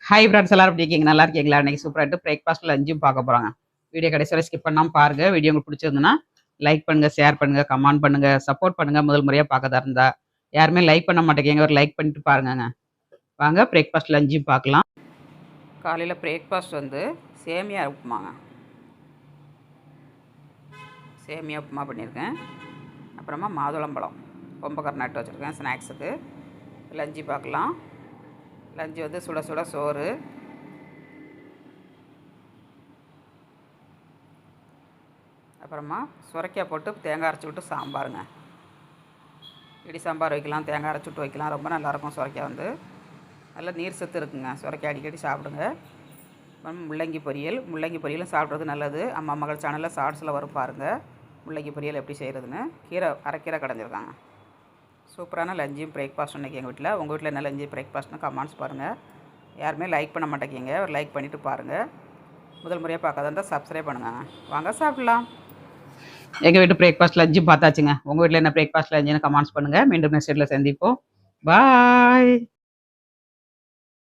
Hi friends, எல்லாரும் எப்படி இருக்கீங்க? நல்லா இருக்கீங்களா? இன்னைக்கு சூப்பராகிட்டு பிரேக்ஃபாஸ்ட் லஞ்சும் பார்க்க போகிறாங்க. வீடியோ கடைசி வரை ஸ்கிப் பண்ணாமல் பாருங்கள். வீடியோ உங்களுக்கு பிடிச்சிருந்துன்னா லைக் பண்ணுங்கள், ஷேர் பண்ணுங்கள், கமெண்ட் பண்ணுங்கள், சப்போர்ட் பண்ணுங்கள். முதல் முறையாக பார்க்கதா இருந்தால் யாருமே லைக் பண்ண மாட்டேங்க, ஒரு லைக் பண்ணிட்டு பாருங்கங்க. வாங்க பிரேக்ஃபாஸ்ட் லஞ்சும் பார்க்கலாம். காலையில் பிரேக்ஃபாஸ்ட் வந்து சேமியா உப்புமாங்க. சேமியா உப்புமா பண்ணியிருக்கேன். அப்புறமா மாதுளம்பழம் கொம்பக்கரை நட்டு வச்சுருக்கேன் ஸ்நாக்ஸுக்கு. லஞ்சு பார்க்கலாம். லஞ்சு வந்து சுட சுட சோறு, அப்புறமா சுரைக்காய் போட்டு தேங்காய் அரைச்சி விட்டு சாம்பாருங்க. இடி சாம்பார் வைக்கலாம், தேங்காய் அரைச்சி விட்டு வைக்கலாம், ரொம்ப நல்லாயிருக்கும். சுரைக்காய் வந்து நல்லா நீர் சத்து இருக்குங்க. சுரைக்காய் அடிக்கடி சாப்பிடுங்க. அப்புறம் முள்ளங்கி பொரியலும் சாப்பிட்றது நல்லது. அம்மா மகள் சேனலில் ஷார்ட்ஸில் வரும் பாருங்கள், முள்ளங்கி பொரியல் எப்படி செய்கிறதுன்னு. அரைக்கீரை கடைஞ்சிருக்காங்க. சூப்பரான லஞ்சும் பிரேக்ஃபாஸ்ட் இன்றைக்கி எங்கள் வீட்டில். உங்கள் வீட்டில் என்ன லஞ்சு பிரேக்ஃபாஸ்ட்னு கமெண்ட்ஸ் பாருங்கள். யாருமே லைக் பண்ண மாட்டேங்கிங்க, ஒரு லைக் பண்ணிவிட்டு பாருங்கள். முதல் முறையாக பார்க்காத இருந்தால் சப்ஸ்கிரைப் பண்ணுங்கள். வாங்க சாப்பிட்லாம். எங்கள் வீட்டு பிரேக்ஃபாஸ்ட் லஞ்சு பார்த்தாச்சுங்க. உங்கள் வீட்டில் என்ன பிரேக்ஃபாஸ்ட் லஞ்சுன்னு கமெண்ட்ஸ் பண்ணுங்கள். மீண்டும் நெக்ஸ்ட் வீட்டில் சந்திப்போம். பாய்.